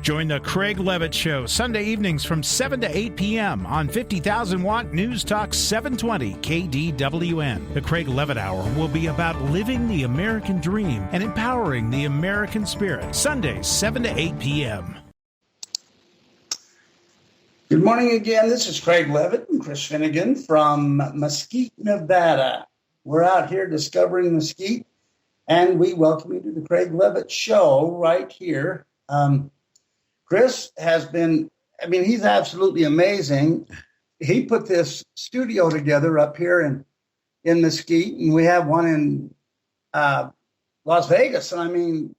Join the Craig Levitt Show Sunday evenings from 7 to 8 p.m. on 50,000 Watt News Talk 720 KDWN. The Craig Levitt Hour will be about living the American dream and empowering the American spirit. Sundays, 7 to 8 p.m. Good morning again. This is Craig Levitt and Chris Finnegan from Mesquite, Nevada. We're out here discovering Mesquite, and we welcome you to the Craig Levitt Show right here. Chris has been, he's absolutely amazing. He put this studio together up here in Mesquite, and we have one in Las Vegas. And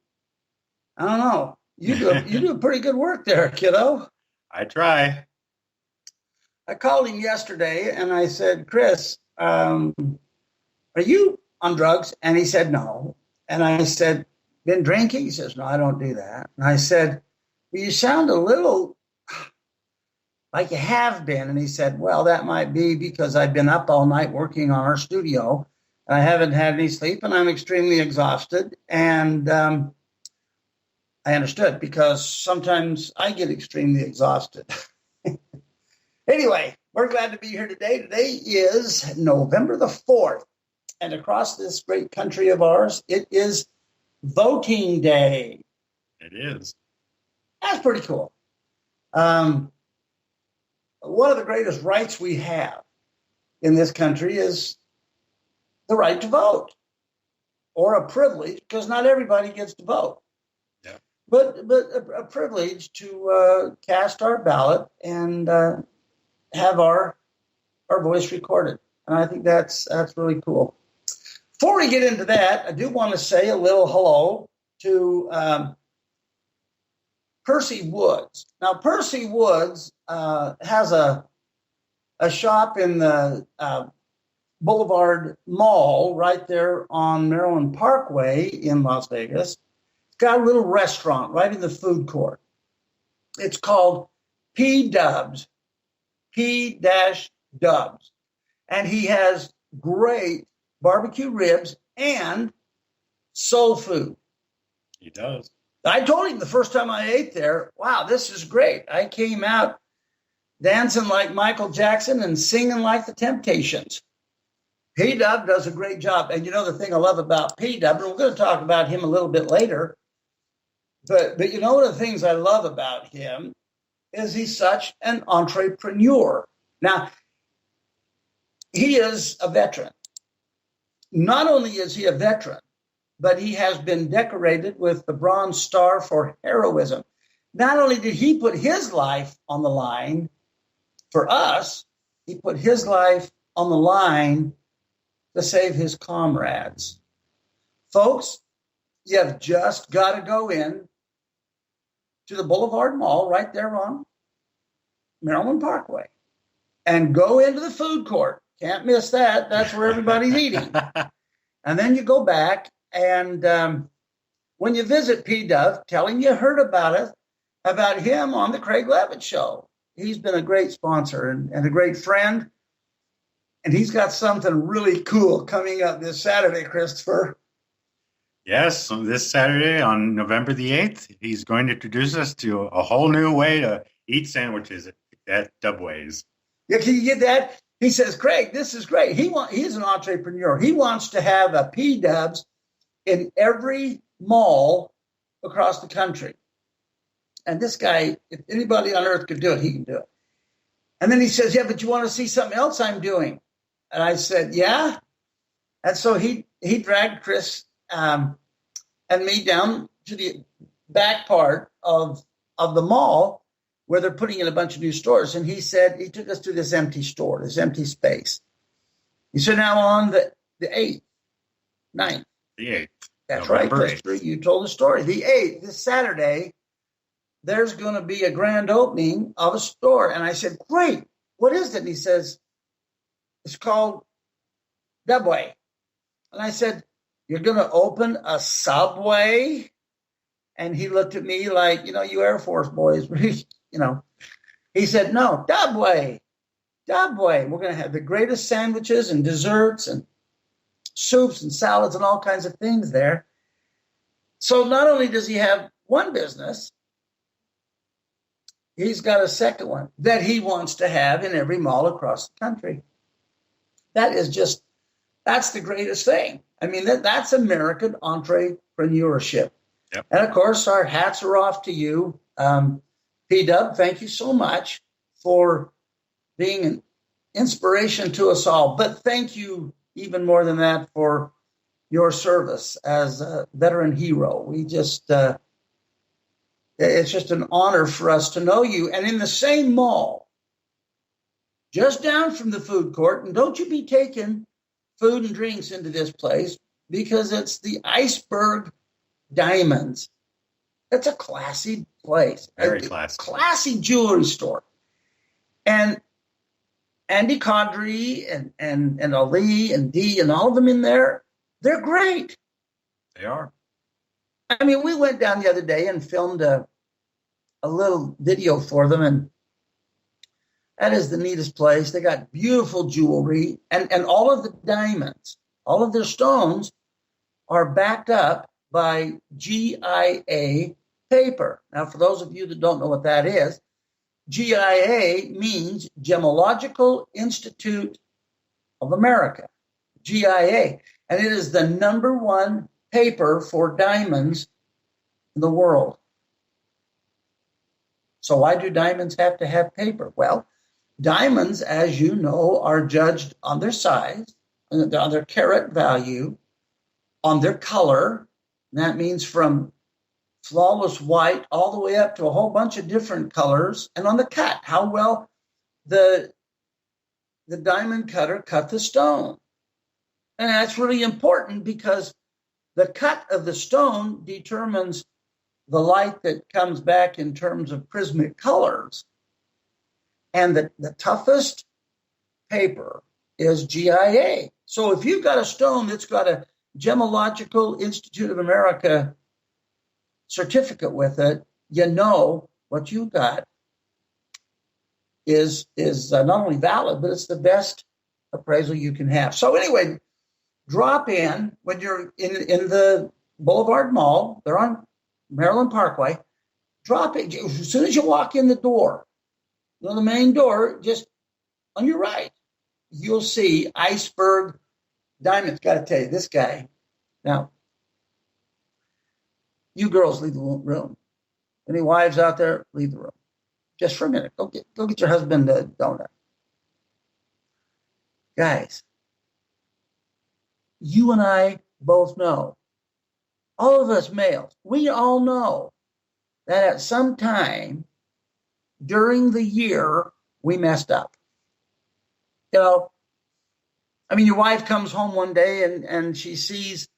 I don't know. You do pretty good work there, kiddo. I try. I called him yesterday and I said, Chris, are you on drugs? And he said, no. And I said, been drinking? He says, no, I don't do that. And I said, well, you sound a little like you have been. And he said, well, that might be because I've been up all night working on our studio. And I haven't had any sleep and I'm extremely exhausted. And I understood because sometimes I get extremely exhausted. Anyway, we're glad to be here today. Today is November the 4th. And across this great country of ours, it is voting day. It is. That's pretty cool. One of the greatest rights we have in this country is the right to vote, or a privilege, because not everybody gets to vote. Yeah. But a privilege to cast our ballot and have our voice recorded. And I think that's really cool. Before we get into that, I do want to say a little hello to Percy Woods. Now, Percy Woods has a shop in the Boulevard Mall right there on Maryland Parkway in Las Vegas. It's got a little restaurant right in the food court. It's called P-Dubs, P-Dubs. And he has great barbecue ribs and soul food. He does. I told him the first time I ate there, wow, this is great. I came out dancing like Michael Jackson and singing like the Temptations. P-Dub does a great job. And you know the thing I love about P-Dub, and we're going to talk about him a little bit later, but you know one of the things I love about him is he's such an entrepreneur. Now, he is a veteran. Not only is he a veteran, but he has been decorated with the Bronze Star for heroism. Not only did he put his life on the line for us, he put his life on the line to save his comrades. Folks, you've just got to go in to the Boulevard Mall right there on Maryland Parkway and go into the food court. Can't miss that. That's where everybody's eating. And then you go back, and when you visit P-Dove, tell him you heard about him on the Craig Levitt Show. He's been a great sponsor and a great friend. And he's got something really cool coming up this Saturday, Christopher. Yes, so this Saturday on November the 8th, he's going to introduce us to a whole new way to eat sandwiches at Dubway's. Yeah, can you get that? He says, Craig, this is great. He's an entrepreneur. He wants to have a P-Dubs in every mall across the country. And this guy, if anybody on earth could do it, he can do it. And then he says, yeah, but you want to see something else I'm doing? And I said, yeah. And so he dragged Chris and me down to the back part of the mall where they're putting in a bunch of new stores. And he said, he took us to this empty store, this empty space. He said, now on the 8th, 9th. The 8th. That's November right, Christopher. You told the story. The 8th, this Saturday, there's going to be a grand opening of a store. And I said, great. What is it? And he says, it's called Dubway. And I said, you're going to open a Subway? And he looked at me like, you Air Force boys, He said, no, Dubway. We're going to have the greatest sandwiches and desserts and soups and salads and all kinds of things there. So not only does he have one business, he's got a second one that he wants to have in every mall across the country. That's the greatest thing. I mean, that's American entrepreneurship. Yep. And of course, our hats are off to you. P-Dub, thank you so much for being an inspiration to us all. But thank you even more than that for your service as a veteran hero. It's just an honor for us to know you. And in the same mall, just down from the food court, and don't you be taking food and drinks into this place, because it's the Iceberg Diamonds. It's a classy place. Very classy. Classy jewelry store. And Andy Condry and Ali and Dee and all of them in there, they're great. They are. I mean, we went down the other day and filmed a little video for them, and that is the neatest place. They got beautiful jewelry, and all of the diamonds, all of their stones are backed up by GIA paper. Now, for those of you that don't know what that is, GIA means Gemological Institute of America, GIA, and it is the number one paper for diamonds in the world. So why do diamonds have to have paper? Well, diamonds, as you know, are judged on their size, on their carat value, on their color. And that means from flawless white all the way up to a whole bunch of different colors, and on the cut, how well the diamond cutter cut the stone. And that's really important because the cut of the stone determines the light that comes back in terms of prismatic colors. And the toughest paper is GIA. So if you've got a stone that's got a Gemological Institute of America certificate with it, you know what you got is not only valid, but it's the best appraisal you can have. So anyway, drop in when you're in the Boulevard Mall. They're on Maryland Parkway. Drop in as soon as you walk in the door. The main door, just on your right, you'll see Iceberg Diamonds. Got to tell you, this guy. Now, you girls leave the room. Any wives out there, leave the room. Just for a minute. Go get your husband a donut. Guys, you and I both know, all of us males, we all know that at some time during the year, we messed up. You know, I mean, your wife comes home one day and she sees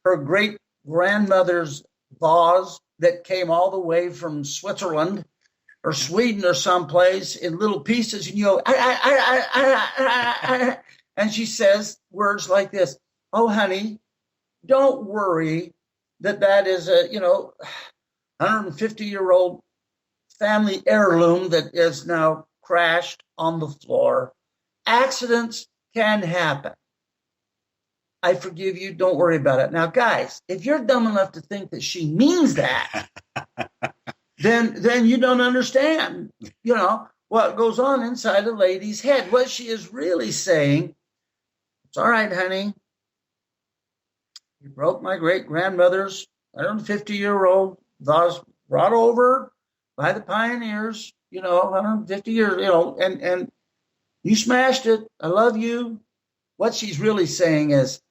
her great grandmother's vase that came all the way from Switzerland or Sweden or someplace in little pieces, and you go, and she says words like this: "Oh, honey, don't worry that is a 150-year-old family heirloom that is now crashed on the floor. Accidents can happen. I forgive you. Don't worry about it." Now, guys, if you're dumb enough to think that she means that, then you don't understand, what goes on inside a lady's head. What she is really saying, it's all right, honey. You broke my great-grandmother's 150-year-old vase brought over by the pioneers, 150 years, and you smashed it. I love you. What she's really saying is,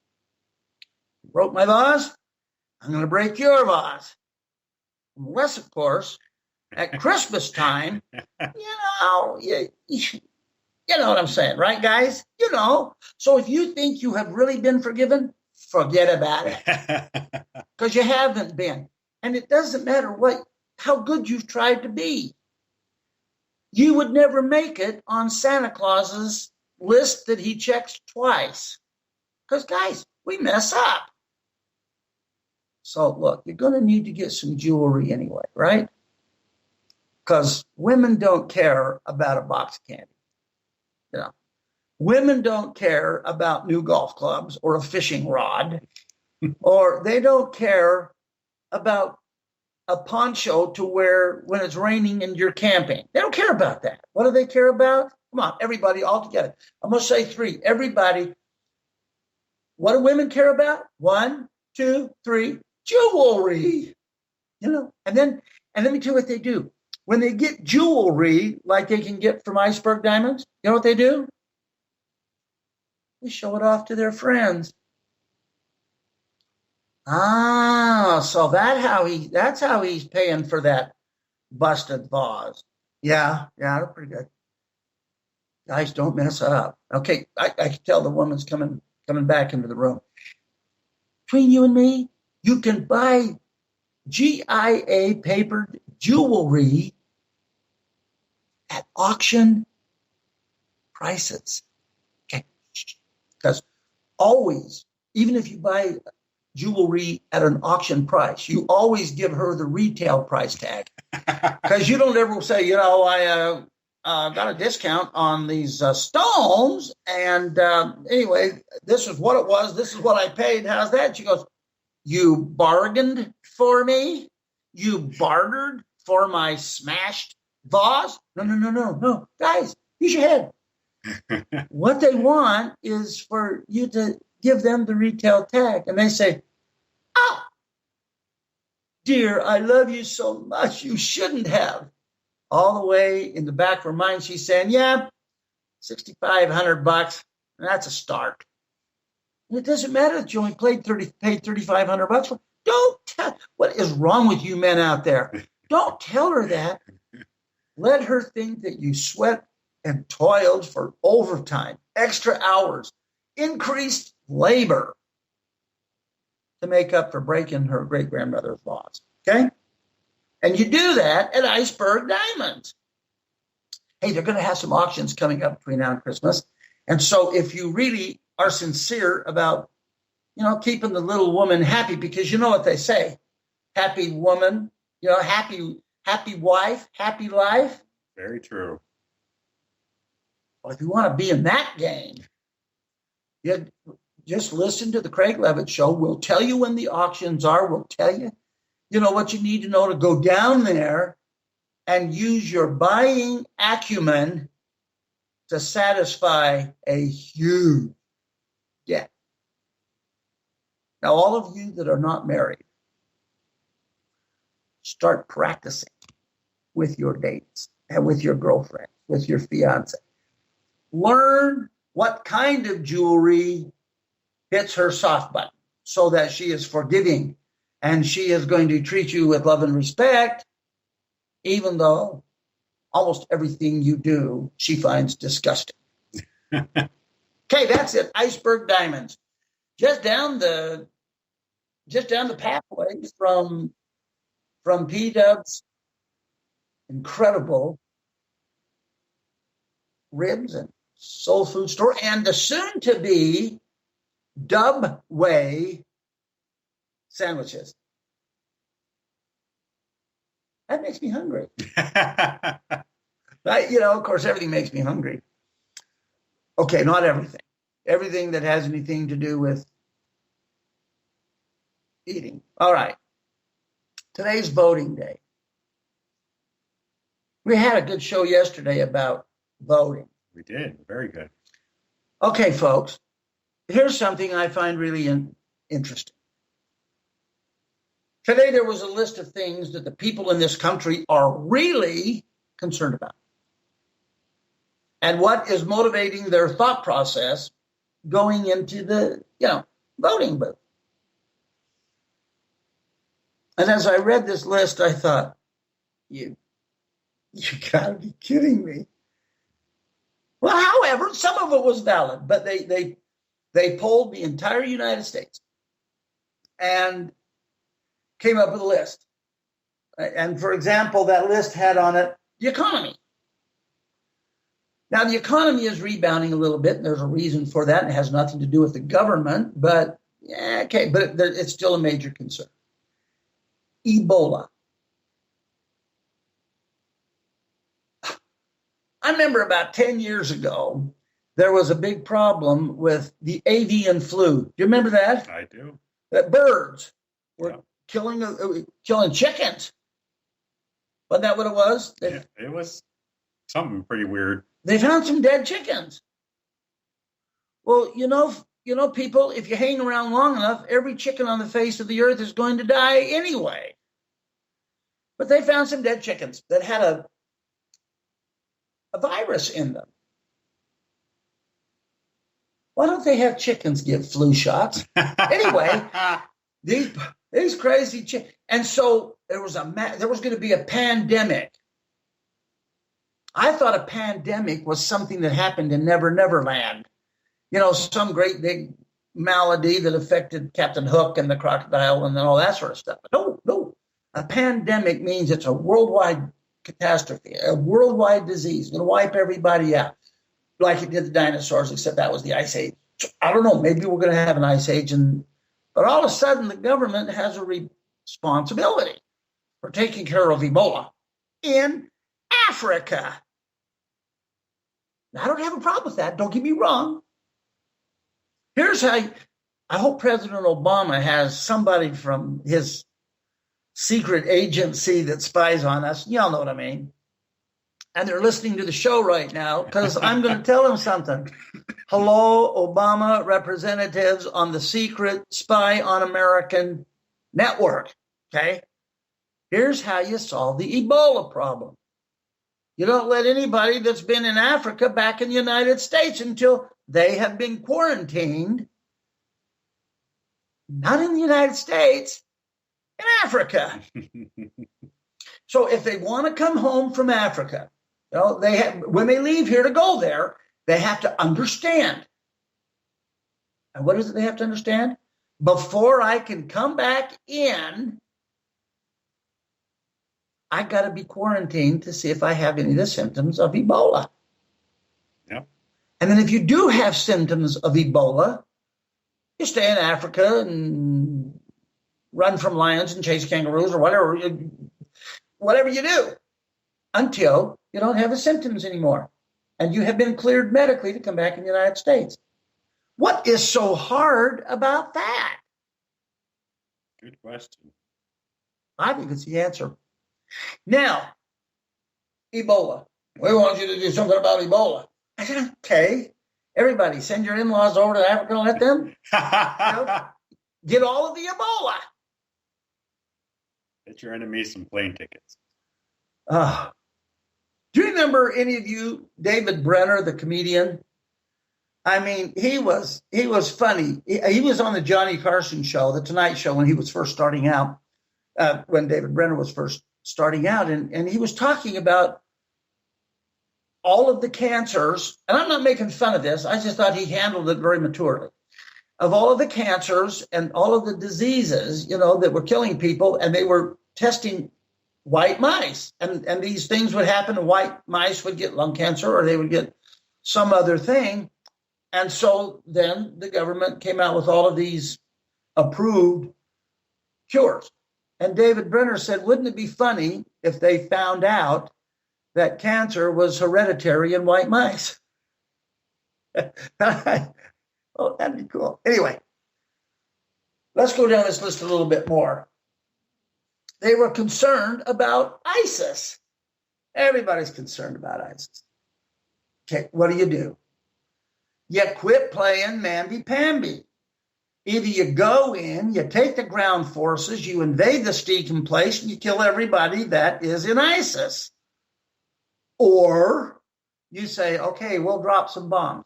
you broke my vase, I'm going to break your vase. Unless, of course, at Christmas time, you know what I'm saying, right, guys? So if you think you have really been forgiven, forget about it, because you haven't been. And it doesn't matter how good you've tried to be. You would never make it on Santa Claus's list that he checks twice. Because, guys, we mess up. So, look, you're going to need to get some jewelry anyway, right? Because women don't care about a box of candy. Women don't care about new golf clubs or a fishing rod, or they don't care about a poncho to wear when it's raining and you're camping. They don't care about that. What do they care about? Come on, everybody all together. I'm going to say three. Everybody. What do women care about? 1, 2, 3. Jewelry. And let me tell you what they do. When they get jewelry, like they can get from iceberg diamonds, you know what they do? They show it off to their friends. So that's how he's paying for that busted vase. Yeah, they're pretty good. Guys, don't mess up. Okay, I can tell the woman's coming back into the room. Between you and me, you can buy GIA papered jewelry at auction prices. Okay, because always, even if you buy jewelry at an auction price, you always give her the retail price tag, because you don't ever say, I got a discount on these stones, and anyway, this is what it was, this is what I paid, how's that? She goes, you bargained for me? You bartered for my smashed vase? No, guys, use your head. What they want is for you to give them the retail tag, and they say, oh, dear, I love you so much, you shouldn't have. All the way in the back of her mind, she's saying, yeah, $6,500, that's a start. And it doesn't matter that you only paid $3,500. Don't tell. What is wrong with you men out there? Don't tell her that. Let her think that you sweat and toiled for overtime, extra hours, increased labor to make up for breaking her great-grandmother's vase. Okay? And you do that at Iceberg Diamonds. Hey, they're going to have some auctions coming up between now and Christmas. And so if you really are sincere about, keeping the little woman happy, because you know what they say, happy woman, happy wife, happy life. Very true. Well, if you want to be in that game, you just listen to the Craig Levitt Show. We'll tell you when the auctions are. We'll tell you, what you need to know to go down there and use your buying acumen to satisfy a huge debt. Now, all of you that are not married, start practicing with your dates and with your girlfriend, with your fiance. Learn what kind of jewelry hits her soft button so that she is forgiving and she is going to treat you with love and respect, even though almost everything you do she finds disgusting. Okay, that's it. Iceberg Diamonds. Just down the pathway from P-Dub's incredible ribs and soul food store, and the soon-to-be Dubway sandwiches. That makes me hungry. Of course, everything makes me hungry. Okay, not everything. Everything that has anything to do with eating. All right. Today's voting day. We had a good show yesterday about voting. We did. Very good. Okay, folks. Here's something I find really interesting. Today, there was a list of things that the people in this country are really concerned about, and what is motivating their thought process going into the, voting booth. And as I read this list, I thought, you gotta be kidding me. Well, however, some of it was valid, but they polled the entire United States and came up with a list. And for example, that list had on it the economy. Now, the economy is rebounding a little bit, and there's a reason for that. It has nothing to do with the government, but it's still a major concern. Ebola. I remember about 10 years ago, there was a big problem with the avian flu. Do you remember that? I do. That birds were killing chickens Wasn't that what it was? Yeah, it was something pretty weird. They found some dead chickens. Well, people, if you hang around long enough, every chicken on the face of the earth is going to die anyway. But they found some dead chickens that had a virus in them. Why don't they have chickens give flu shots? Anyway, these crazy chickens. And so there was going to be a pandemic. I thought a pandemic was something that happened in Never Never Land. Some great big malady that affected Captain Hook and the crocodile and all that sort of stuff. But no. A pandemic means it's a worldwide catastrophe, a worldwide disease, going to wipe everybody out, like it did the dinosaurs, except that was the Ice Age. I don't know, maybe we're going to have an Ice Age, but all of a sudden the government has a responsibility for taking care of Ebola in Africa. Now, I don't have a problem with that, don't get me wrong. Here's how I hope President Obama has somebody from his secret agency that spies on us. Y'all know what I mean. And they're listening to the show right now because I'm going to tell them something. Hello, Obama representatives on the secret spy on American network. Okay. Here's how you solve the Ebola problem. You don't let anybody that's been in Africa back in the United States until they have been quarantined. Not in the United States. In Africa. So if they want to come home from Africa, when they leave here to go there, they have to understand. And what is it they have to understand? Before I can come back in, I got to be quarantined to see if I have any of the symptoms of Ebola. Yep. And then if you do have symptoms of Ebola, you stay in Africa and run from lions and chase kangaroos or whatever you do until you don't have the symptoms anymore and you have been cleared medically to come back in the United States. What is so hard about that? Good question. I think it's the answer. Now, Ebola. We want you to do something about Ebola. I said, okay. Everybody, send your in-laws over to Africa and let them get all of the Ebola. Get your enemies some plane tickets. Do you remember, any of you, David Brenner, the comedian? I mean, he was funny. He was on the Johnny Carson show, the Tonight Show, when he was first starting out, when David Brenner was first starting out. And he was talking about all of the cancers. And I'm not making fun of this. I just thought he handled it very maturely. Of all of the cancers and all of the diseases, that were killing people, and they were testing white mice. And these things would happen, and white mice would get lung cancer or they would get some other thing. And so then the government came out with all of these approved cures. And David Brenner said, wouldn't it be funny if they found out that cancer was hereditary in white mice? Oh, that'd be cool. Anyway, let's go down this list a little bit more. They were concerned about ISIS. Everybody's concerned about ISIS. Okay, what do? You quit playing mamby-pamby. Either you go in, you take the ground forces, you invade the stinking place, and you kill everybody that is in ISIS. Or you say, okay, we'll drop some bombs.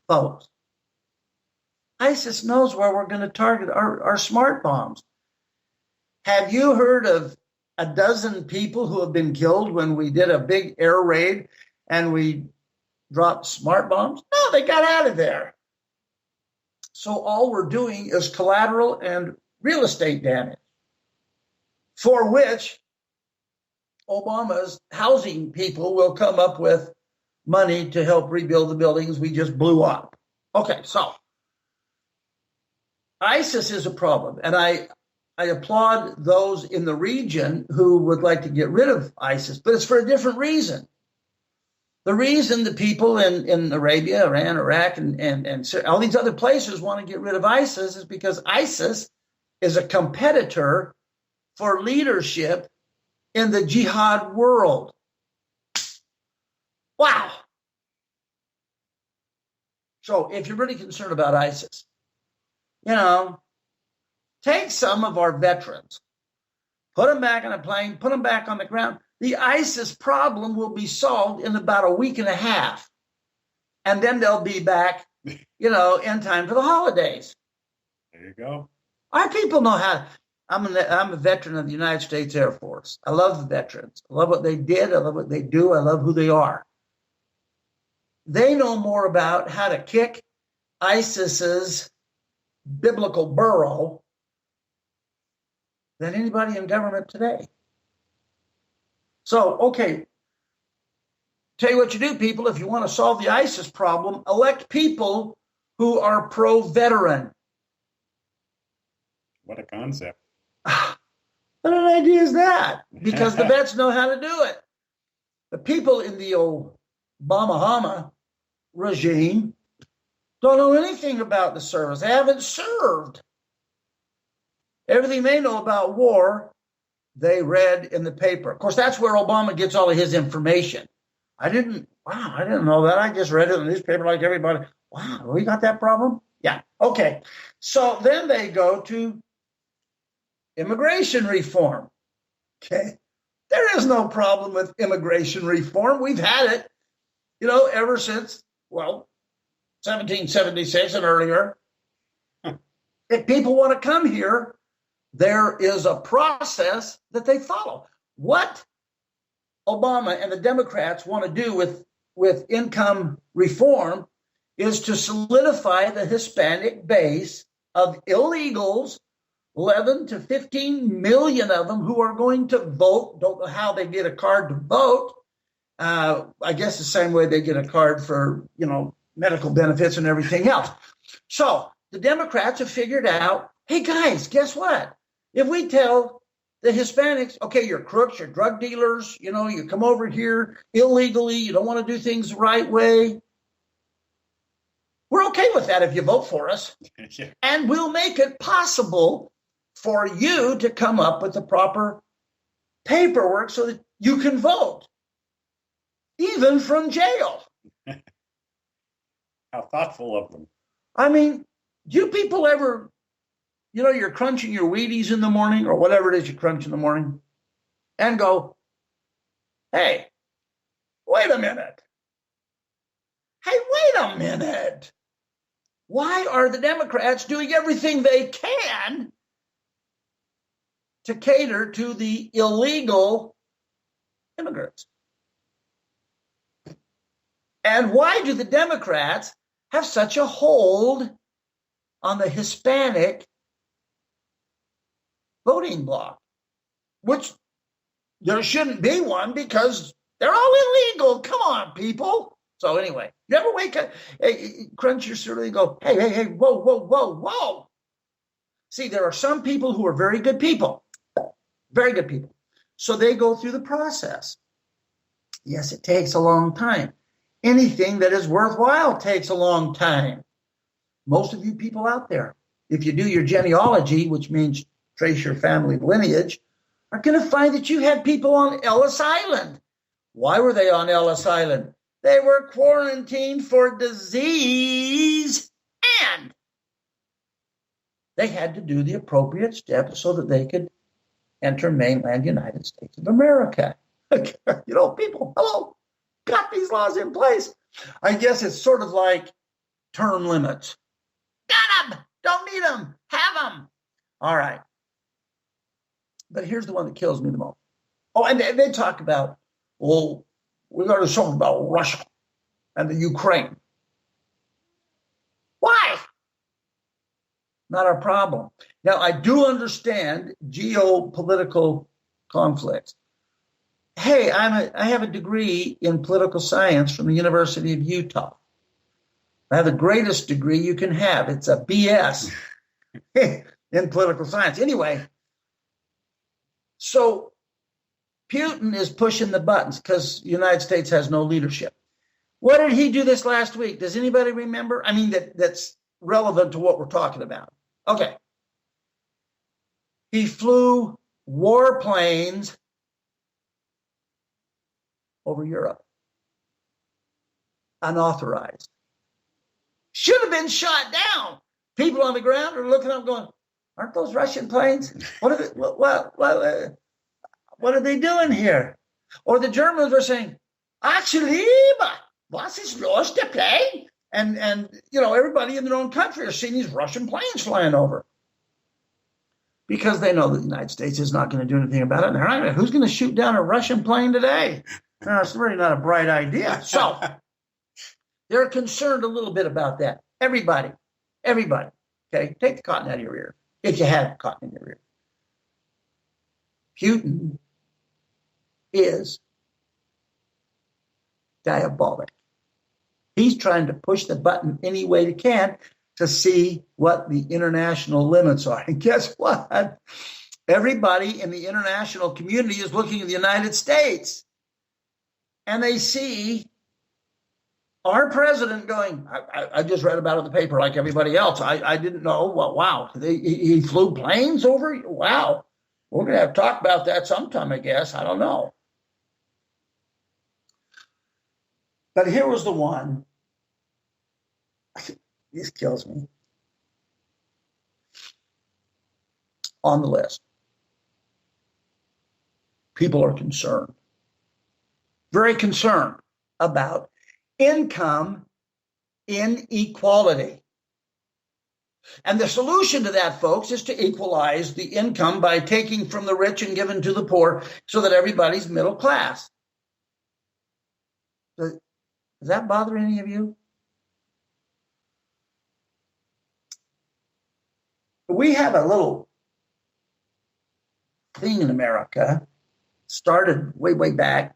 Folks, ISIS knows where we're going to target our smart bombs. Have you heard of a dozen people who have been killed when we did a big air raid and we dropped smart bombs? No, they got out of there. So all we're doing is collateral and real estate damage, for which Obama's housing people will come up with money to help rebuild the buildings we just blew up. Okay, so ISIS is a problem, and I applaud those in the region who would like to get rid of ISIS, but it's for a different reason. The reason the people in Arabia, Iran, Iraq, and all these other places want to get rid of ISIS is because ISIS is a competitor for leadership in the jihad world. Wow. So if you're really concerned about ISIS, take some of our veterans, put them back on a plane, put them back on the ground. The ISIS problem will be solved in about a week and a half. And then they'll be back, in time for the holidays. There you go. Our people know how. I'm a veteran of the United States Air Force. I love the veterans. I love what they did. I love what they do. I love who they are. They know more about how to kick ISIS's biblical burrow than anybody in government today. So, okay, tell you what you do, people. If you want to solve the ISIS problem, elect people who are pro-veteran. What a concept. What an idea is that? Because the vets know how to do it. The people in the Obama regime don't know anything about the service. They haven't served. Everything they know about war, they read in the paper. Of course, that's where Obama gets all of his information. I didn't know that. I just read it in the newspaper like everybody. Wow, we got that problem? Yeah, okay. So then they go to immigration reform. Okay. There is no problem with immigration reform. We've had it, ever since, 1776 and earlier. If people want to come here, there is a process that they follow. What Obama and the Democrats want to do with income reform is to solidify the Hispanic base of illegals, 11 to 15 million of them who are going to vote. Don't know how they get a card to vote. I guess the same way they get a card for, medical benefits and everything else. So the Democrats have figured out, hey, guys, guess what? If we tell the Hispanics, okay, you're crooks, you're drug dealers, you come over here illegally, you don't want to do things the right way. We're okay with that if you vote for us. Yeah. And we'll make it possible for you to come up with the proper paperwork so that you can vote, even from jail. How thoughtful of them. I mean, do you people ever, you're crunching your Wheaties in the morning or whatever it is you crunch in the morning and go, hey, wait a minute. Hey, wait a minute. Why are the Democrats doing everything they can to cater to the illegal immigrants? And why do the Democrats have such a hold on the Hispanic voting bloc? Which there shouldn't be one because they're all illegal. Come on, people. So anyway, you ever wake up, crunch your cereal and go, hey, whoa. See, there are some people who are very good people. Very good people. So they go through the process. Yes, it takes a long time. Anything that is worthwhile takes a long time. Most of you people out there, if you do your genealogy, which means trace your family lineage, are going to find that you had people on Ellis Island. Why were they on Ellis Island? They were quarantined for disease, and they had to do the appropriate steps so that they could enter mainland United States of America. People, hello, got these laws in place. I guess it's sort of like term limits. Got them, don't need them, have them. All right. But here's the one that kills me the most. Oh, and they talk about, we got to talk about Russia and the Ukraine. Why? Not our problem. Now, I do understand geopolitical conflicts. Hey, I have a degree in political science from the University of Utah. I have the greatest degree you can have. It's a BS in political science. Anyway, so Putin is pushing the buttons because the United States has no leadership. What did he do this last week? Does anybody remember? I mean, that's relevant to what we're talking about. Okay. He flew warplanes over Europe. Unauthorized. Should have been shot down. People on the ground are looking up going, aren't those Russian planes? What are they doing here? Or the Germans were saying, actually, was ist los, the plane? And everybody in their own country are seeing these Russian planes flying over. Because they know that the United States is not going to do anything about it. And who's going to shoot down a Russian plane today? No, it's really not a bright idea. So they're concerned a little bit about that. Everybody. Okay, take the cotton out of your ear, if you have cotton in your ear. Putin is diabolic. He's trying to push the button any way he can to see what the international limits are. And guess what? Everybody in the international community is looking at the United States. And they see our president going, I just read about it in the paper like everybody else. I didn't know. Well, wow. He flew planes over? Wow. We're going to have to talk about that sometime, I guess. I don't know. But here was the one. This kills me. On the list. People are concerned. Very concerned about income inequality. And the solution to that, folks, is to equalize the income by taking from the rich and giving to the poor so that everybody's middle class. Does that bother any of you? We have a little thing in America, started way back,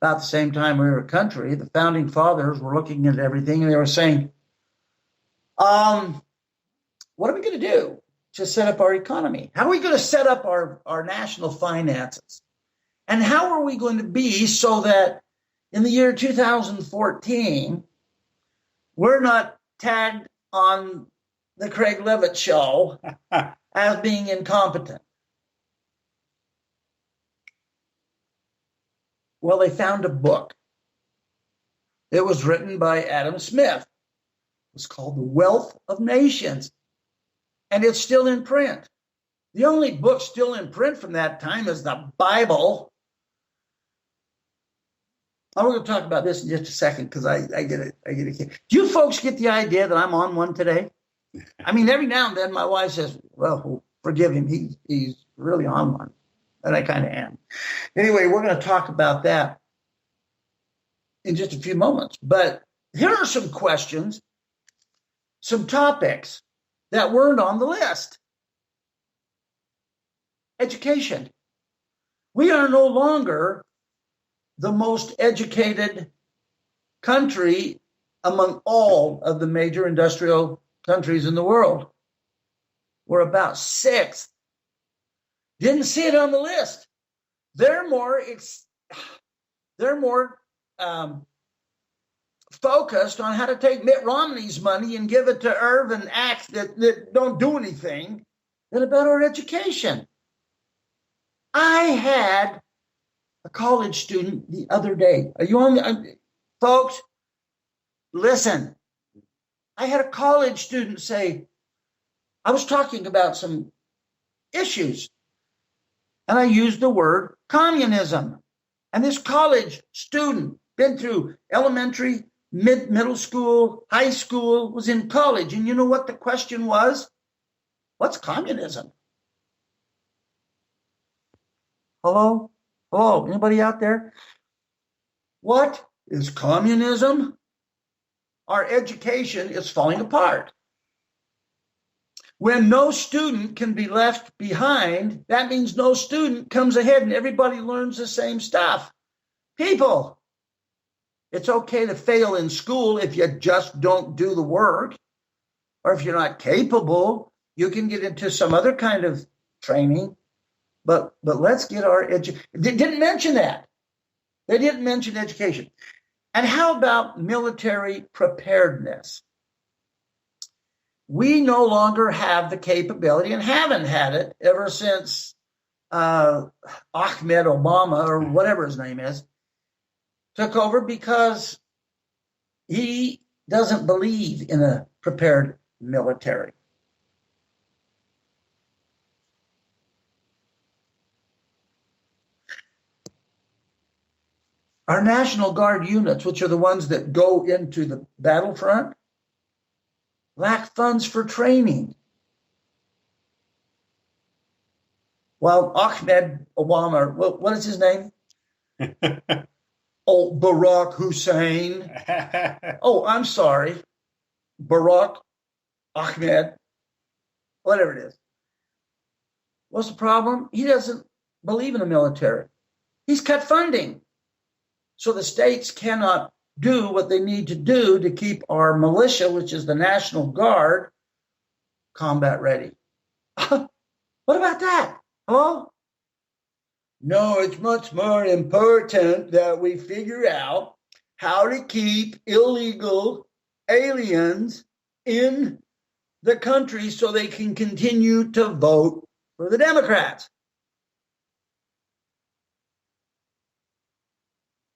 about the same time we were a country. The founding fathers were looking at everything and they were saying, what are we going to do to set up our economy? How are we going to set up our national finances? And how are we going to be so that in the year 2014, we're not tagged on the Craig Levitt show as being incompetent? Well, they found a book. It was written by Adam Smith. It was called The Wealth of Nations. And it's still in print. The only book still in print from that time is the Bible. I'm going to talk about this in just a second because I get it. Do you folks get the idea that I'm on one today? I mean, every now and then my wife says, well, forgive him. He's really on one. And I kind of am. Anyway, we're going to talk about that in just a few moments. But here are some questions, some topics that weren't on the list. Education. We are no longer the most educated country among all of the major industrial countries in the world. We're about sixth. Didn't see it on the list. They're more focused on how to take Mitt Romney's money and give it to Irvin acts that don't do anything than about our education. I had a college student the other day. Are you on? Folks, listen. I had a college student say, I was talking about some issues. And I used the word communism. And this college student, been through elementary, middle school, high school, was in college. And you know what the question was? What's communism? Hello? Hello? Anybody out there? What is communism? Our education is falling apart. When no student can be left behind, that means no student comes ahead and everybody learns the same stuff. People, it's okay to fail in school if you just don't do the work. Or if you're not capable, you can get into some other kind of training. But let's get our education. They didn't mention that. They didn't mention education. And how about military preparedness? We no longer have the capability and haven't had it ever since Ahmed Obama or whatever his name is took over because he doesn't believe in a prepared military. Our National Guard units, which are the ones that go into the battlefront, lack funds for training. While Ahmed Obama, what is his name? Oh, Barack Hussein. Oh, I'm sorry. Barack Ahmed, whatever it is. What's the problem? He doesn't believe in the military. He's cut funding. So the states cannot do what they need to do to keep our militia, which is the National Guard, combat ready. What about that? Hello? No, it's much more important that we figure out how to keep illegal aliens in the country so they can continue to vote for the Democrats.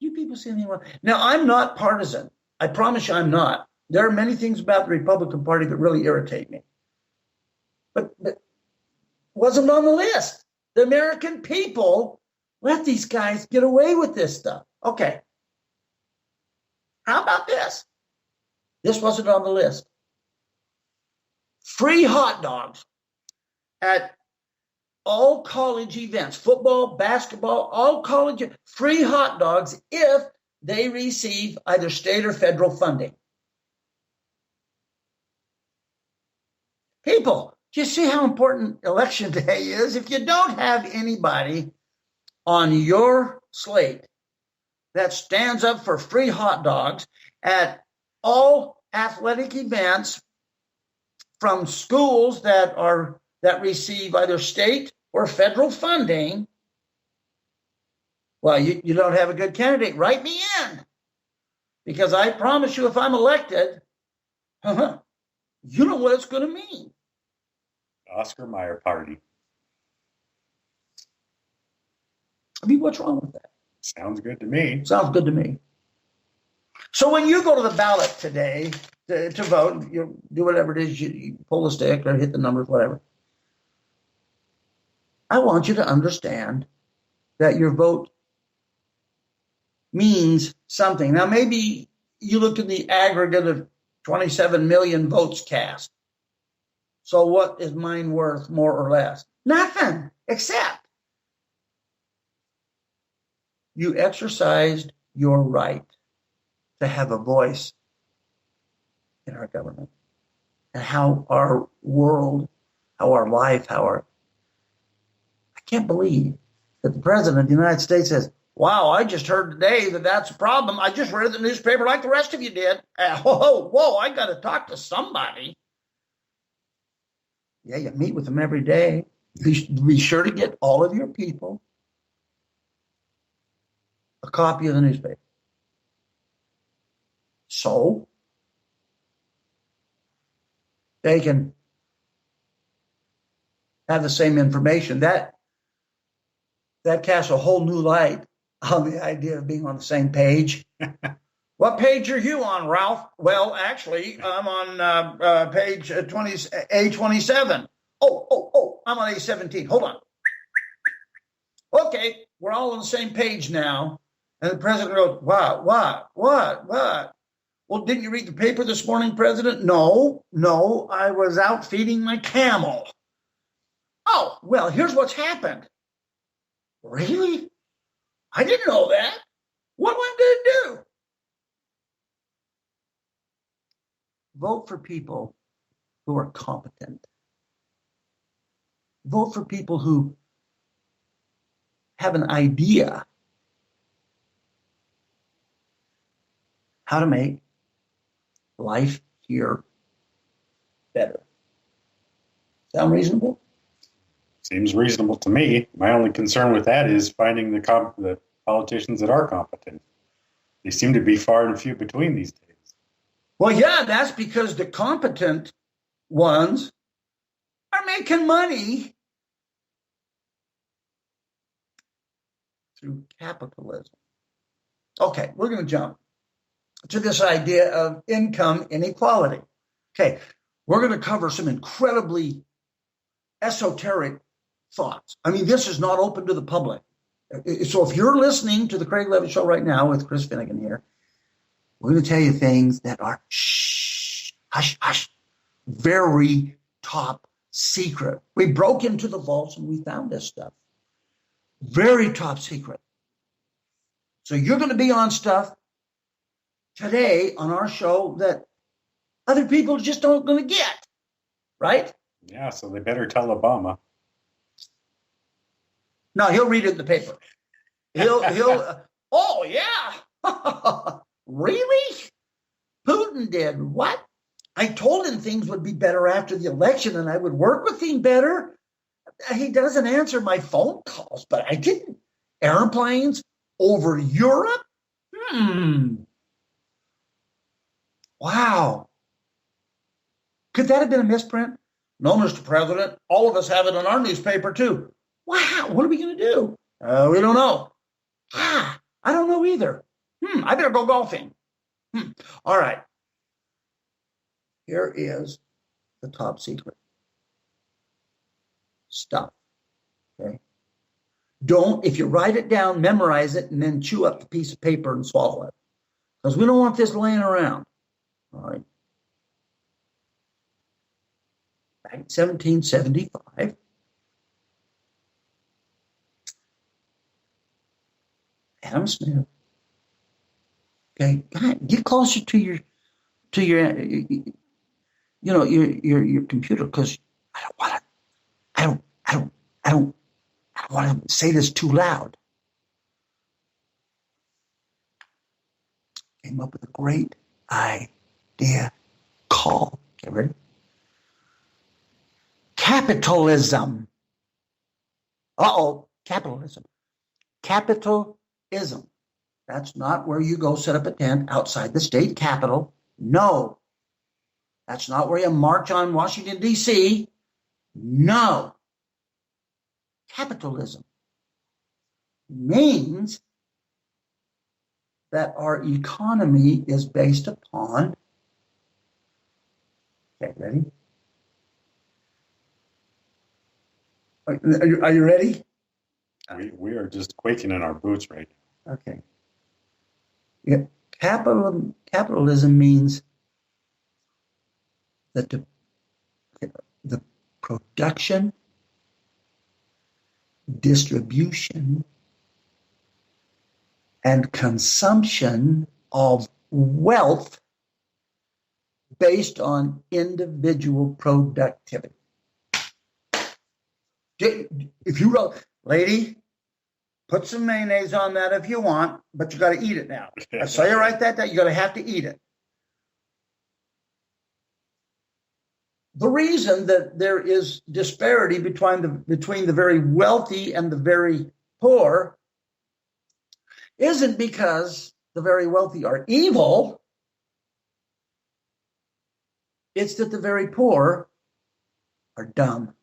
You people see anything wrong? Now, I'm not partisan. I promise you I'm not. There are many things about the Republican Party that really irritate me. But wasn't on the list. The American people let these guys get away with this stuff. Okay. How about this? This wasn't on the list. Free hot dogs at all college events, football, basketball, all college, free hot dogs if they receive either state or federal funding. People, do you see how important election day is? If you don't have anybody on your slate that stands up for free hot dogs at all athletic events from schools that receive either state or federal funding, well, you don't have a good candidate. Write me in. Because I promise you, if I'm elected, you know what it's going to mean. Oscar Mayer party. I mean, what's wrong with that? Sounds good to me. Sounds good to me. So when you go to the ballot today to vote, you do whatever it is, you pull the stick or hit the numbers, whatever. I want you to understand that your vote means something. Now, maybe you look at the aggregate of 27 million votes cast. So what is mine worth, more or less? Nothing, except you exercised your right to have a voice in our government and how our world, how our life, I can't believe that the president of the United States says, wow, I just heard today that that's a problem. I just read the newspaper like the rest of you did. Whoa, I got to talk to somebody. Yeah, you meet with them every day. Be sure to get all of your people a copy of the newspaper. So they can have the same information. That casts a whole new light on the idea of being on the same page. What page are you on, Ralph? Well, actually, I'm on page A27. Oh, I'm on A17. Hold on. Okay, we're all on the same page now. And the president goes, what? Well, didn't you read the paper this morning, President? No, I was out feeding my camel. Oh, well, here's what's happened. Really? I didn't know that. What am I going to do? Vote for people who are competent. Vote for people who have an idea how to make life here better. Sound reasonable? Seems reasonable to me. My only concern with that is finding the politicians that are competent. They seem to be far and few between these days. Well, yeah, that's because the competent ones are making money through capitalism. Okay, we're going to jump to this idea of income inequality. Okay, we're going to cover some incredibly esoteric thoughts. I mean, this is not open to the public. So if you're listening to the Craig Levitt Show right now with Chris Finnegan here, we're going to tell you things that are hush, hush, very top secret. We broke into the vaults and we found this stuff. Very top secret. So you're going to be on stuff today on our show that other people just don't going to get, right? Yeah, so they better tell Obama. No, he'll read it in the paper. He'll oh, yeah. Really? Putin did what? I told him things would be better after the election and I would work with him better. He doesn't answer my phone calls, but I didn't. Airplanes over Europe? Wow. Could that have been a misprint? No, Mr. President. All of us have it in our newspaper, too. Wow. What are we going to do? We don't know. I don't know either. I better go golfing. All right. Here is the top secret stuff. Okay. Don't, if you write it down, memorize it, and then chew up the piece of paper and swallow it. Because we don't want this laying around. All right. Back in 1775, Adam Smith. Okay, get closer to your computer, because I don't want to say this too loud. Came up with a great idea called, get ready? Capitalism. Capitalism. Capitalism. That's not where you go set up a tent outside the state capitol. No. That's not where you march on Washington, D.C. No. Capitalism means that our economy is based upon, okay, ready? Are you ready? We are just quaking in our boots right now. Okay. Yeah. Capitalism means that the production, distribution, and consumption of wealth based on individual productivity. If you wrote, lady, put some mayonnaise on that if you want, but you got to eat it now. I saw you write that down. You got to have to eat it. The reason that there is disparity between the very wealthy and the very poor isn't because the very wealthy are evil. It's that the very poor are dumb.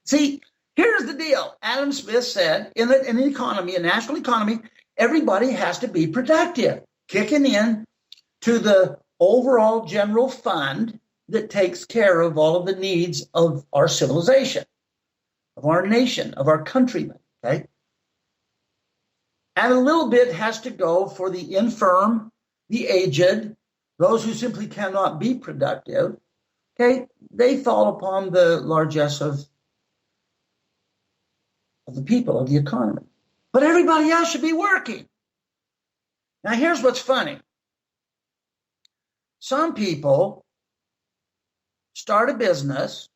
See, here's the deal. Adam Smith said, in an economy, a national economy, everybody has to be productive, kicking in to the overall general fund that takes care of all of the needs of our civilization, of our nation, of our countrymen, okay? And a little bit has to go for the infirm, the aged, those who simply cannot be productive, okay? They fall upon the largesse of the people, of the economy. But everybody else should be working. Now, here's what's funny. Some people start a business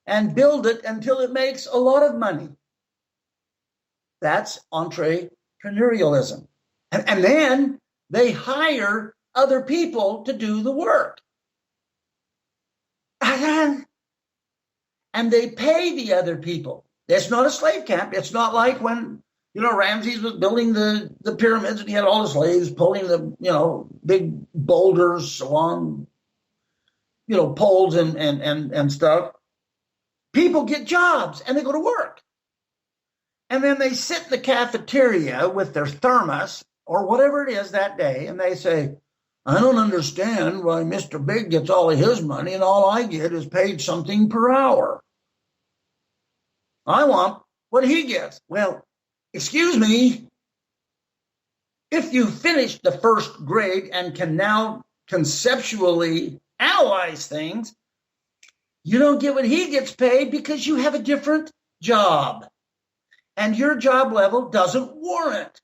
and build it until it makes a lot of money. That's entrepreneurialism. And then they hire other people to do the work. And they pay the other people. It's not a slave camp. It's not like when, Ramses was building the pyramids and he had all the slaves pulling the, big boulders along, poles and stuff. People get jobs and they go to work. And then they sit in the cafeteria with their thermos or whatever it is that day, and they say, I don't understand why Mr. Big gets all of his money and all I get is paid something per hour. I want what he gets. Well, excuse me, if you finished the first grade and can now conceptually analyze things, you don't get what he gets paid because you have a different job. And your job level doesn't warrant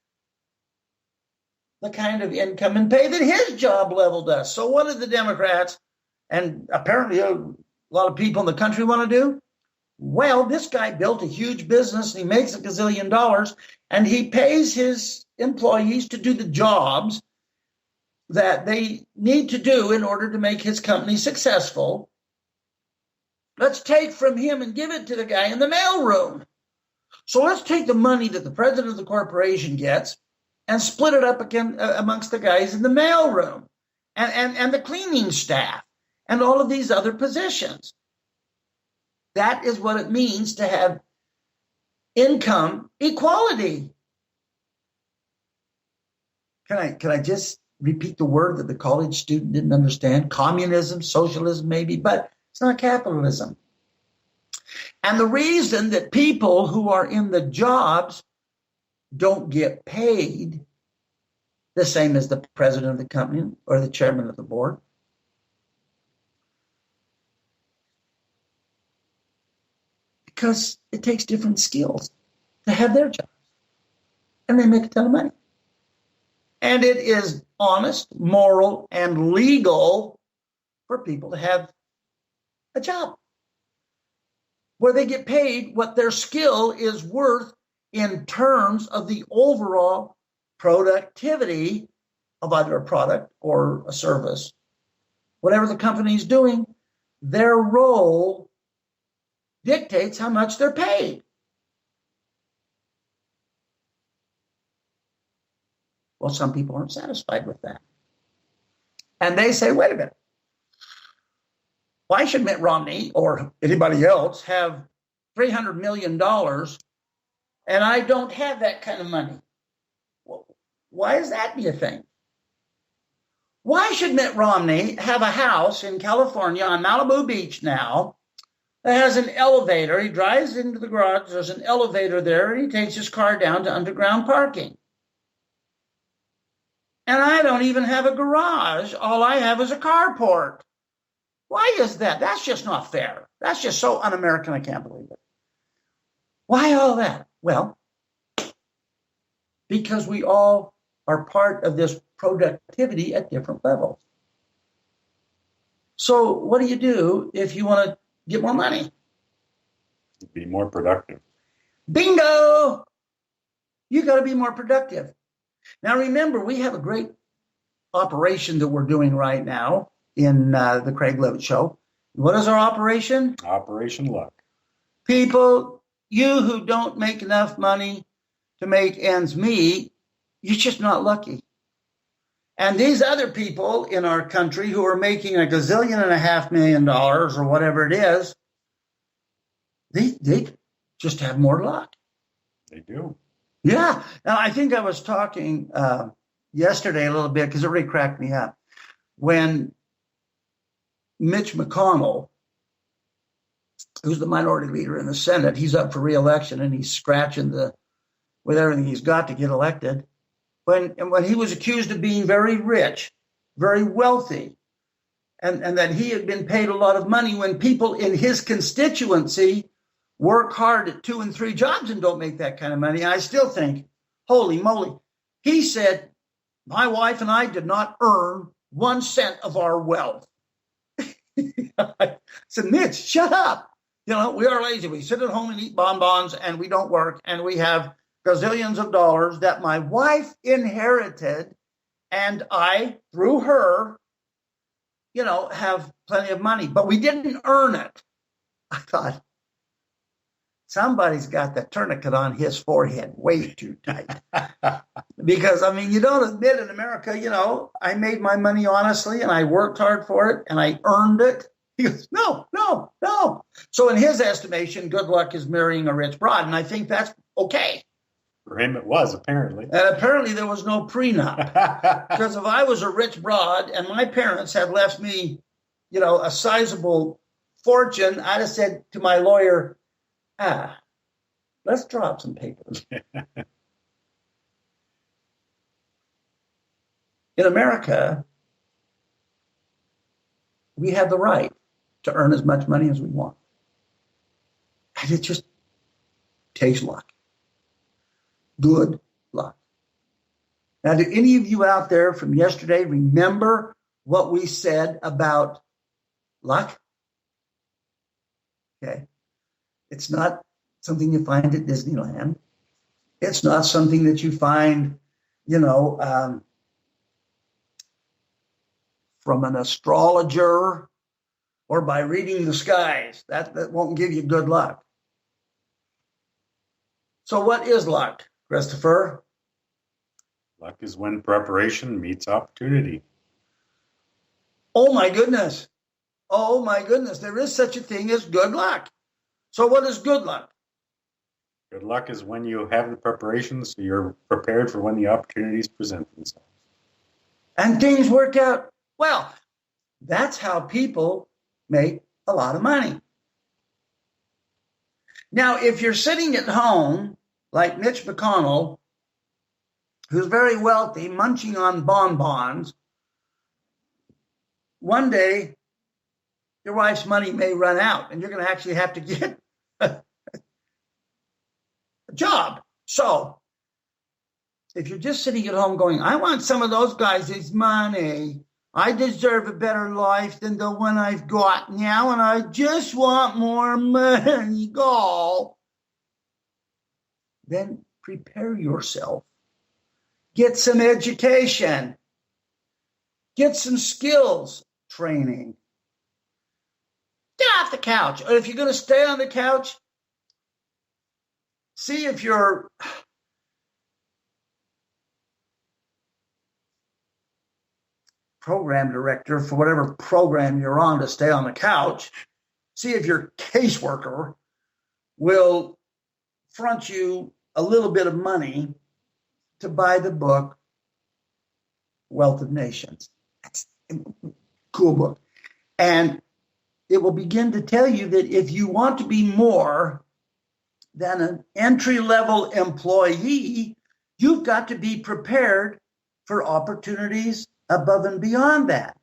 the kind of income and pay that his job level does. So what do the Democrats and apparently a lot of people in the country want to do? Well, this guy built a huge business and he makes $1 gazillion and he pays his employees to do the jobs that they need to do in order to make his company successful. Let's take from him and give it to the guy in the mailroom. So let's take the money that the president of the corporation gets and split it up again amongst the guys in the mailroom and the cleaning staff and all of these other positions. That is what it means to have income equality. Can I just repeat the word that the college student didn't understand? Communism, socialism, maybe, but it's not capitalism. And the reason that people who are in the jobs don't get paid the same as the president of the company or the chairman of the board, because it takes different skills to have their jobs. And they make a ton of money. And it is honest, moral, and legal for people to have a job where they get paid what their skill is worth in terms of the overall productivity of either a product or a service. Whatever the company is doing, their role dictates how much they're paid. Well, some people aren't satisfied with that. And they say, wait a minute. Why should Mitt Romney or anybody else have $300 million and I don't have that kind of money? Well, why is that be a thing? Why should Mitt Romney have a house in California on Malibu Beach now that has an elevator? He drives into the garage, there's an elevator there, and he takes his car down to underground parking. And I don't even have a garage. All I have is a carport. Why is that? That's just not fair. That's just so un-American, I can't believe it. Why all that? Well, because we all are part of this productivity at different levels. So what do you do if you want to get more money? Be more productive. Bingo! You got to be more productive. Now, remember, we have a great operation that we're doing right now in the Craig Levitt Show. What is our operation? Operation Luck. People, you who don't make enough money to make ends meet, you're just not lucky. And these other people in our country who are making $1.5 gazillion or whatever it is, they just have more luck. They do. Yeah. Now, I think I was talking yesterday a little bit because it really cracked me up. When Mitch McConnell, who's the minority leader in the Senate, he's up for re-election and he's scratching with everything he's got to get elected. When he was accused of being very rich, very wealthy, and that he had been paid a lot of money when people in his constituency work hard at 2 and 3 jobs and don't make that kind of money. I still think, holy moly. He said, my wife and I did not earn 1 cent of our wealth. I said, Mitch, shut up. You know, we are lazy. We sit at home and eat bonbons and we don't work. And we have gazillions of dollars that my wife inherited. And I, through her, you know, have plenty of money. But we didn't earn it. I thought, somebody's got the tourniquet on his forehead way too tight. Because, I mean, you don't admit in America, you know, I made my money honestly and I worked hard for it and I earned it. He goes, no. So in his estimation, good luck is marrying a rich broad. And I think that's okay. For him, it was, apparently. And apparently there was no prenup. Because if I was a rich broad and my parents had left me, a sizable fortune, I'd have said to my lawyer, let's draw up some papers. In America, we have the right to earn as much money as we want. And it just takes luck. Good luck. Now, do any of you out there from yesterday remember what we said about luck? Okay. It's not something you find at Disneyland. It's not something that you find, from an astrologer or by reading the skies. That won't give you good luck. So what is luck, Christopher? Luck is when preparation meets opportunity. Oh my goodness. Oh my goodness. There is such a thing as good luck. So what is good luck? Good luck is when you have the preparation so you're prepared for when the opportunities present themselves. And things work out well. That's how people make a lot of money. Now, if you're sitting at home like Mitch McConnell, who's very wealthy, munching on bonbons, one day your wife's money may run out and you're going to actually have to get a job. So if you're just sitting at home going, I want some of those guys' money, I deserve a better life than the one I've got now, and I just want more money, go. Then prepare yourself. Get some education. Get some skills training. Get off the couch. Or if you're going to stay on the couch, see if your program director for whatever program you're on to stay on the couch, see if your caseworker will front you a little bit of money to buy the book Wealth of Nations. That's a cool book. And it will begin to tell you that if you want to be more than an entry-level employee, you've got to be prepared for opportunities above and beyond that.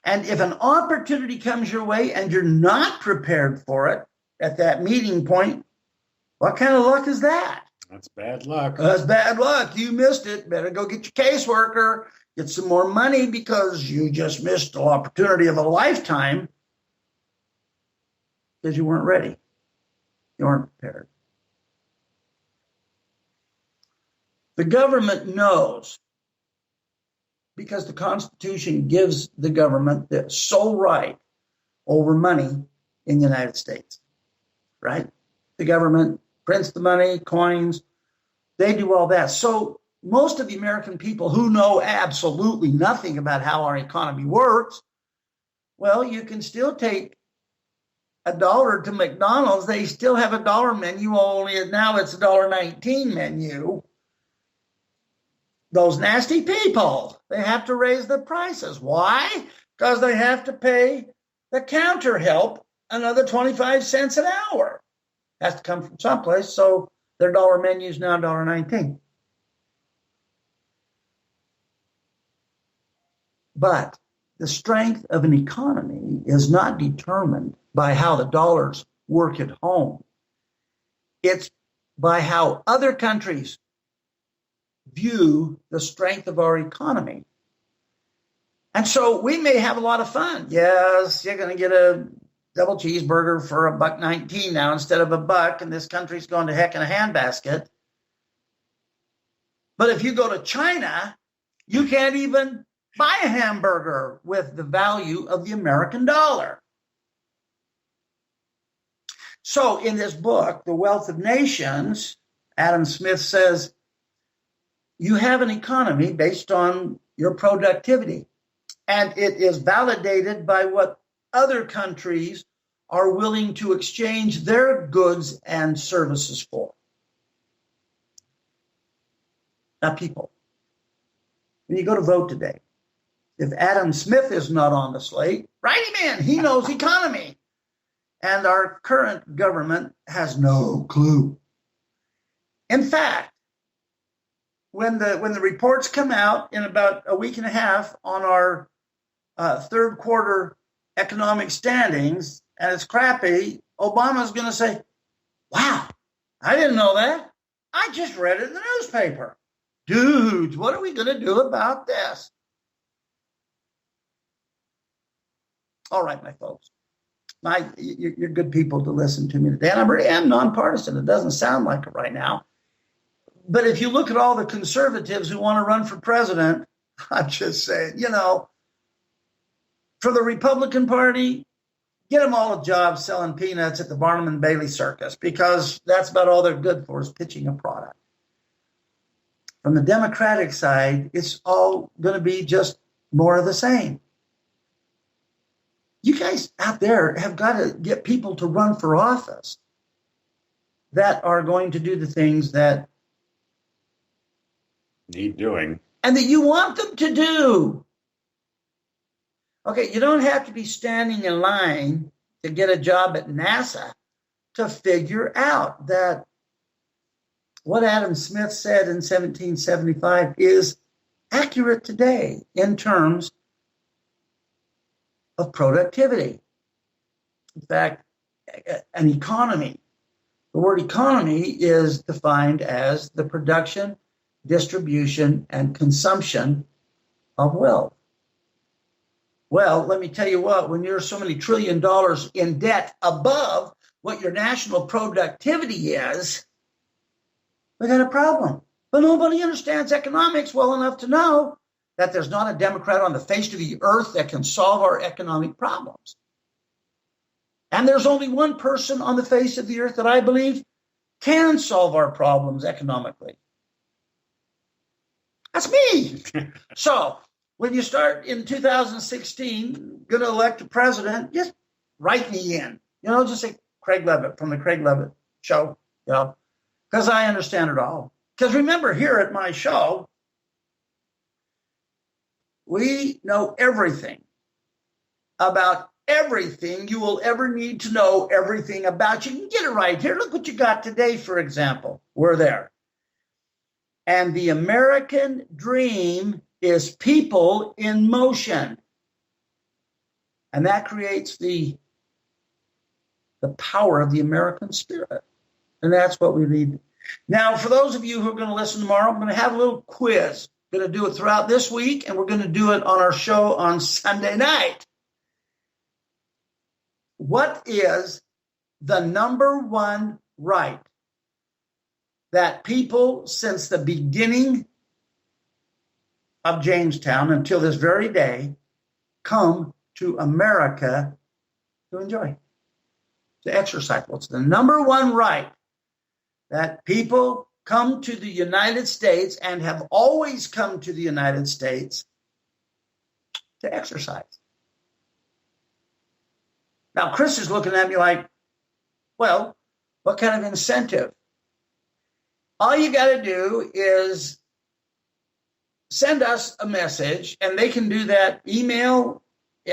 And if an opportunity comes your way and you're not prepared for it at that meeting point, what kind of luck is that? That's bad luck. That's bad luck. You missed it. Better go get your caseworker, get some more money because you just missed the opportunity of a lifetime because you weren't ready. You weren't prepared. The government knows, because the Constitution gives the government the sole right over money in the United States, right? The government prints the money, coins, they do all that. So most of the American people who know absolutely nothing about how our economy works, well, you can still take $1 to McDonald's. They still have a dollar menu, only now it's $1.19 menu. Those nasty people, they have to raise the prices. Why? Because they have to pay the counter help another 25 cents an hour. Has to come from someplace, so their dollar menu is now $1.19. But the strength of an economy is not determined by how the dollars work at home. It's by how other countries view the strength of our economy. And so we may have a lot of fun. Yes, you're going to get a double cheeseburger for $1.19 now instead of $1, and this country's going to heck in a handbasket. But if you go to China, you can't even buy a hamburger with the value of the American dollar. So in this book, The Wealth of Nations, Adam Smith says, you have an economy based on your productivity, and it is validated by what other countries are willing to exchange their goods and services for. not people. When you go to vote today, if Adam Smith is not on the slate, write him in. He knows economy. And our current government has no clue. In fact, when the reports come out in about a week and a half on our third quarter economic standings, and it's crappy, Obama's going to say, wow, I didn't know that. I just read it in the newspaper. Dudes, what are we going to do about this? All right, my folks. You're good people to listen to me today. And I really am nonpartisan. It doesn't sound like it right now. But if you look at all the conservatives who want to run for president, I'm just saying, for the Republican Party, get them all a job selling peanuts at the Barnum and Bailey Circus, because that's about all they're good for, is pitching a product. From the Democratic side, it's all going to be just more of the same. You guys out there have got to get people to run for office that are going to do the things that need doing and that you want them to do. Okay, you don't have to be standing in line to get a job at NASA to figure out that what Adam Smith said in 1775 is accurate today in terms of productivity. In fact, an economy, the word economy is defined as the production, distribution, and consumption of wealth. Well, let me tell you what, when you're so many $1 trillion in debt above what your national productivity is, we got a problem. But nobody understands economics well enough to know that there's not a Democrat on the face of the earth that can solve our economic problems. And there's only one person on the face of the earth that I believe can solve our problems economically. That's me. So when you start in 2016, going to elect a president, just write me in. Just say Craig Levitt from the Craig Levitt Show, because I understand it all. Because remember, here at my show, we know everything about everything you will ever need to know everything about. You can get it right here. Look what you got today, for example. We're there. And the American dream is people in motion. And that creates the power of the American spirit. And that's what we need. Now, for those of you who are going to listen tomorrow, I'm going to have a little quiz. Going to do it throughout this week, and we're going to do it on our show on Sunday night. What is the number one right that people since the beginning of Jamestown until this very day come to America to enjoy, to exercise? What's the number one right that people come to the United States and have always come to the United States to exercise? Now, Chris is looking at me like, well, what kind of incentive? All you got to do is send us a message, and they can do that. Email.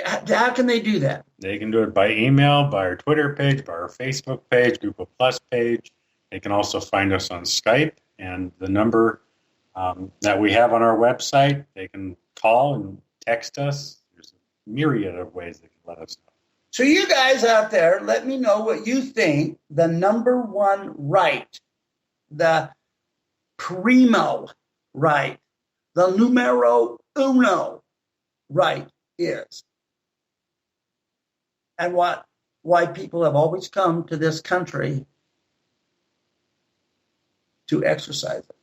How can they do that? They can do it by email, by our Twitter page, by our Facebook page, Google Plus page. They can also find us on Skype, and the number that we have on our website, they can call and text us. There's a myriad of ways they can let us know. So you guys out there, let me know what you think the number one right, the primo right, the numero uno right is. And why people have always come to this country to exercise it.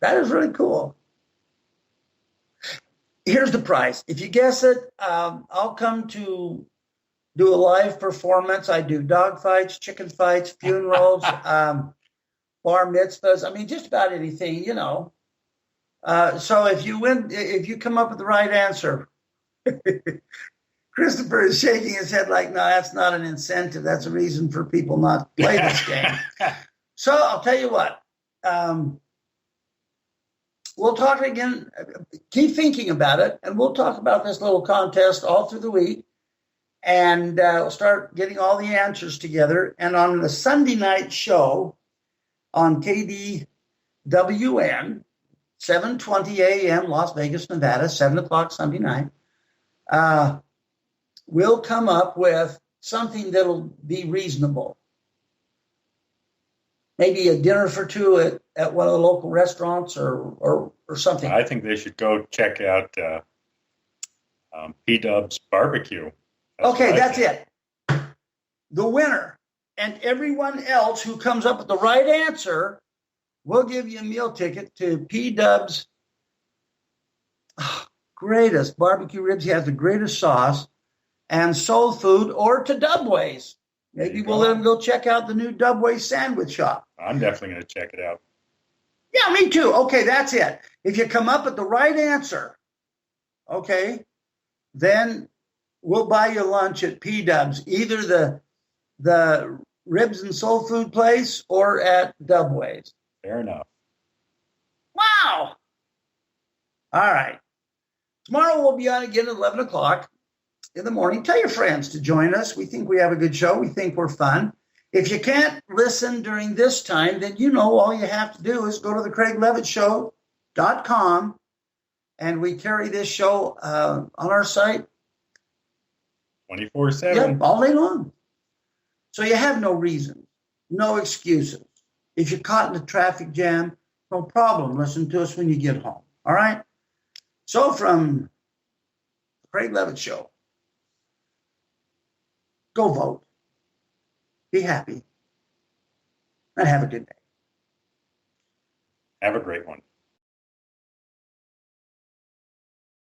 That is really cool. Here's the prize. If you guess it, I'll come to do a live performance. I do dog fights, chicken fights, funerals, bar mitzvahs. I mean, just about anything, So if you win, if you come up with the right answer, Christopher is shaking his head like, no, that's not an incentive. That's a reason for people not to play this game. So I'll tell you what, we'll talk again. Keep thinking about it, and we'll talk about this little contest all through the week. And we'll start getting all the answers together. And on the Sunday night show on KDWN, 7:20 a.m., Las Vegas, Nevada, 7 o'clock Sunday night, we'll come up with something that'll be reasonable. Maybe a dinner for two at one of the local restaurants or something. I think they should go check out P-Dub's Barbecue. That's it. The winner and everyone else who comes up with the right answer, we'll give you a meal ticket to P-Dub's greatest barbecue ribs. He has the greatest sauce and soul food, or to Dubway's. Maybe we'll let him go check out the new Dubway's sandwich shop. I'm definitely going to check it out. Yeah, me too. Okay, that's it. If you come up with the right answer, then we'll buy you lunch at P-Dub's, either the ribs and soul food place or at Dubway's. Fair enough. Wow. All right. Tomorrow we'll be on again at 11 o'clock in the morning. Tell your friends to join us. We think we have a good show. We think we're fun. If you can't listen during this time, then all you have to do is go to the CraigLevittShow.com, and we carry this show on our site 24/7. Yep, all day long. So you have no reason, no excuses. If you're caught in a traffic jam, no problem. Listen to us when you get home. All right? So from the Craig Levitt Show, go vote. Be happy. And have a good day. Have a great one.